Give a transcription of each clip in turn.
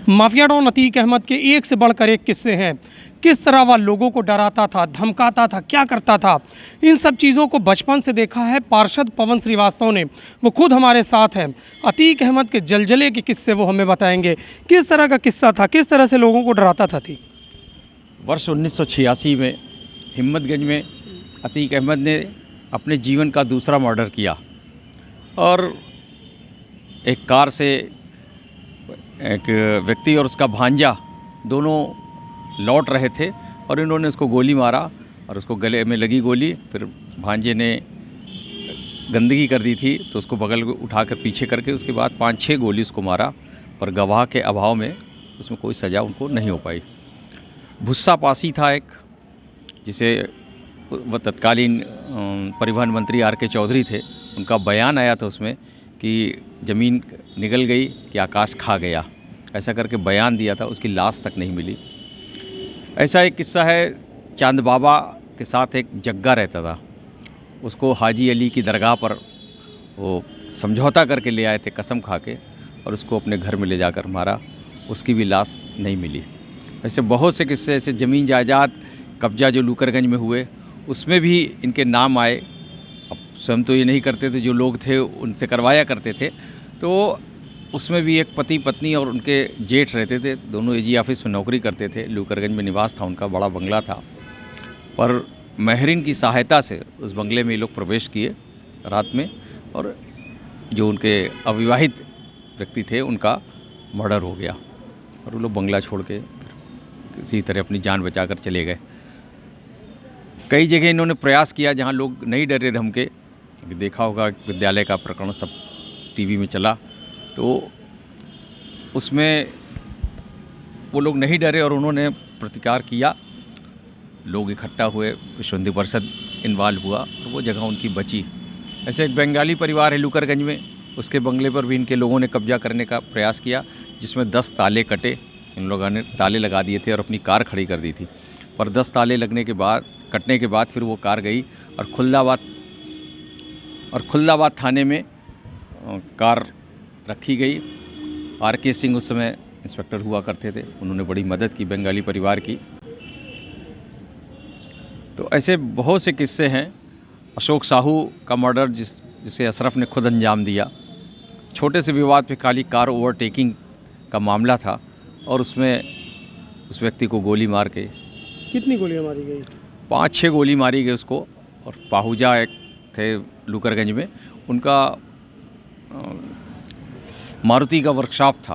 Mafia don Atiq Ahmad के एक से बढ़कर एक किस्से हैं। किस तरह वह लोगों को डराता था, धमकाता था, क्या करता था, इन सब चीज़ों को बचपन से देखा है पार्षद पवन श्रीवास्तव ने। वो खुद हमारे साथ हैं। अतीक अहमद के जलजले के किस्से वो हमें बताएंगे। किस तरह का किस्सा था, किस तरह से लोगों को डराता था अतीक। वर्ष 1986 में हिम्मतगंज में अतीक अहमद ने अपने जीवन का दूसरा मर्डर किया और एक कार से एक व्यक्ति और उसका भांजा दोनों लौट रहे थे और इन्होंने उसको गोली मारा और उसको गले में लगी गोली। फिर भांजे ने गंदगी कर दी थी तो उसको बगल में उठाकर पीछे करके उसके बाद 5-6 गोली उसको मारा, पर गवाह के अभाव में उसमें कोई सज़ा उनको नहीं हो पाई। भुस्सा पासी था एक, जिसे वह तत्कालीन परिवहन मंत्री आर.के. चौधरी थे। उनका बयान आया था उसमें कि ज़मीन निगल गई कि आकाश खा गया, ऐसा करके बयान दिया था। उसकी लाश तक नहीं मिली। ऐसा एक किस्सा है, चांद बाबा के साथ एक जग्गा रहता था। उसको हाजी अली की दरगाह पर वो समझौता करके ले आए थे कसम खा के, और उसको अपने घर में ले जाकर मारा। उसकी भी लाश नहीं मिली। ऐसे बहुत से किस्से, ऐसे ज़मीन जायदाद कब्जा जो लूकरगंज में हुए उसमें भी इनके नाम आए। अब स्वयं तो ये नहीं करते थे, जो लोग थे उनसे करवाया करते थे। तो उसमें भी एक पति पत्नी और उनके जेठ रहते थे, दोनों एजी ऑफिस में नौकरी करते थे। लूकरगंज में निवास था उनका, बड़ा बंगला था। पर महरीन की सहायता से उस बंगले में ये लोग प्रवेश किए रात में, और जो उनके अविवाहित व्यक्ति थे उनका मर्डर हो गया और वो लोग बंगला छोड़ के किसी तरह अपनी जान बचाकर चले गए। कई जगह इन्होंने प्रयास किया जहां लोग नहीं डरे धमके। अभी देखा होगा विद्यालय का प्रकरण सब टीवी में चला, तो उसमें वो लोग नहीं डरे और उन्होंने प्रतिकार किया। लोग इकट्ठा हुए, विश्व हिंदू परिषद इन्वॉल्व हुआ और वो जगह उनकी बची। ऐसे एक बंगाली परिवार है लूकरगंज में, उसके बंगले पर भी इनके लोगों ने कब्जा करने का प्रयास किया, जिसमें 10 ताले कटे। इन लोगों ने ताले लगा दिए थे और अपनी कार खड़ी कर दी थी। पर 10 ताले कटने के बाद फिर वो कार गई और खुल्दाबाद थाने में कार रखी गई। आर.के. सिंह उस समय इंस्पेक्टर हुआ करते थे, उन्होंने बड़ी मदद की बंगाली परिवार की। तो ऐसे बहुत से किस्से हैं। अशोक साहू का मर्डर जिसे अशरफ ने खुद अंजाम दिया। छोटे से विवाद पे खाली कार ओवरटेकिंग का मामला था और उसमें उस व्यक्ति को गोली मार के, कितनी गोलियां मारी गई? 5-6 गोली मारी गई उसको। और पाहुजा एक थे लूकरगंज में, उनका मारुति का वर्कशॉप था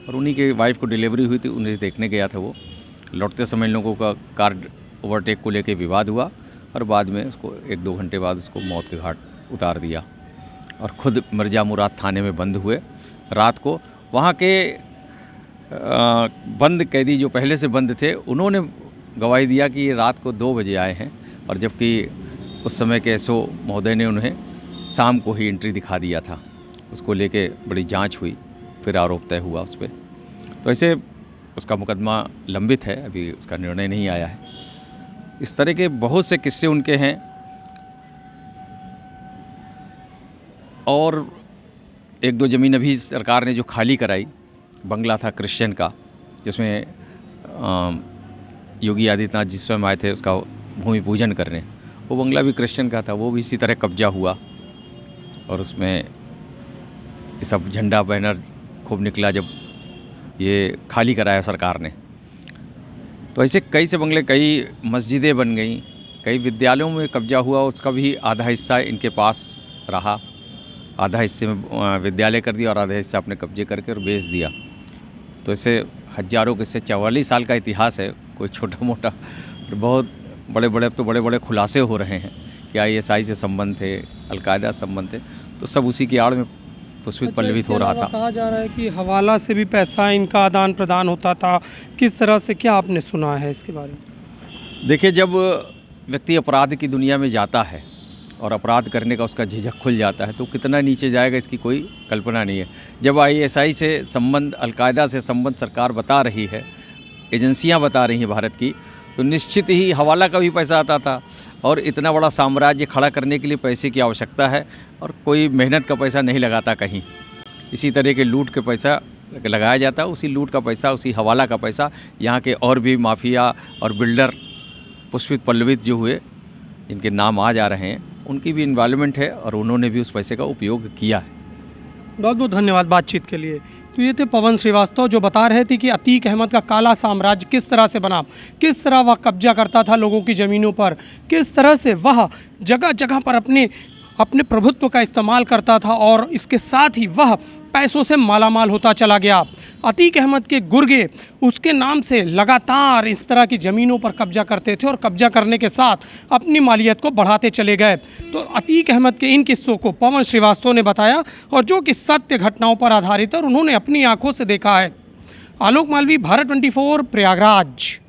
और उन्हीं के वाइफ को डिलीवरी हुई थी, उन्हें देखने गया था वो। लौटते समय इन लोगों का कार ओवरटेक को लेके विवाद हुआ और बाद में उसको 1-2 घंटे बाद उसको मौत के घाट उतार दिया और ख़ुद मिर्ज़ा मुराद थाने में बंद हुए रात को। वहाँ के बंद कैदी जो पहले से बंद थे, उन्होंने गवाही दिया कि ये रात को 2 बजे आए हैं, और जबकि उस समय के एसओ महोदय ने उन्हें शाम को ही एंट्री दिखा दिया था। उसको लेके बड़ी जांच हुई, फिर आरोप तय हुआ उस पर। तो ऐसे उसका मुकदमा लंबित है, अभी उसका निर्णय नहीं आया है। इस तरह के बहुत से किस्से उनके हैं। और 1-2 ज़मीन अभी सरकार ने जो खाली कराई, बंगला था क्रिश्चियन का, जिसमें योगी आदित्यनाथ जिस समय आए थे उसका भूमि पूजन करने, वो बंगला भी क्रिश्चियन का था। वो भी इसी तरह कब्जा हुआ और उसमें ये सब झंडा बैनर खूब निकला जब ये खाली कराया सरकार ने। तो ऐसे कई से बंगले, कई मस्जिदें बन गई, कई विद्यालयों में कब्जा हुआ, उसका भी आधा हिस्सा इनके पास रहा। आधा हिस्से में विद्यालय कर दिया और आधा हिस्सा अपने कब्जे करके और बेच दिया। तो ऐसे हजारों किस्से, 44 साल का इतिहास है, कोई छोटा मोटा। बहुत बड़े बड़े, अब तो बड़े बड़े खुलासे हो रहे हैं कि ISI से संबंध थे, अलकायदा संबंध थे, तो सब उसी की आड़ में पुष्पित पल्लवित हो रहा था। कहा जा रहा है कि हवाला से भी पैसा इनका आदान प्रदान होता था। किस तरह से, क्या आपने सुना है इसके बारे में? देखिए, जब व्यक्ति अपराध की दुनिया में जाता है और अपराध करने का उसका झिझक खुल जाता है तो कितना नीचे जाएगा इसकी कोई कल्पना नहीं है। जब ISI से संबंध, अलकायदा से संबंध सरकार बता रही है, एजेंसियां बता रही हैं भारत की, तो निश्चित ही हवाला का भी पैसा आता था। और इतना बड़ा साम्राज्य खड़ा करने के लिए पैसे की आवश्यकता है और कोई मेहनत का पैसा नहीं लगाता कहीं। इसी तरह के लूट के पैसा लगाया जाता है, उसी लूट का पैसा, उसी हवाला का पैसा यहाँ के और भी माफिया और बिल्डर पुष्पित पल्लवित जो हुए, जिनके नाम आज आ रहे हैं, उनकी भी इन्वॉल्वमेंट है और उन्होंने भी उस पैसे का उपयोग किया है। बहुत बहुत धन्यवाद बातचीत के लिए। तो ये थे पवन श्रीवास्तव जो बता रहे थे कि अतीक अहमद का काला साम्राज्य किस तरह से बना, किस तरह वह कब्जा करता था लोगों की ज़मीनों पर, किस तरह से वह जगह जगह पर अपने प्रभुत्व का इस्तेमाल करता था और इसके साथ ही वह पैसों से मालामाल होता चला गया। अतीक अहमद के गुर्गे उसके नाम से लगातार इस तरह की ज़मीनों पर कब्जा करते थे और कब्जा करने के साथ अपनी मालियत को बढ़ाते चले गए। तो अतीक अहमद के इन किस्सों को पवन श्रीवास्तव ने बताया और जो कि सत्य घटनाओं पर आधारित है और उन्होंने अपनी आंखों से देखा है। आलोक मालवी, भारत 24, प्रयागराज।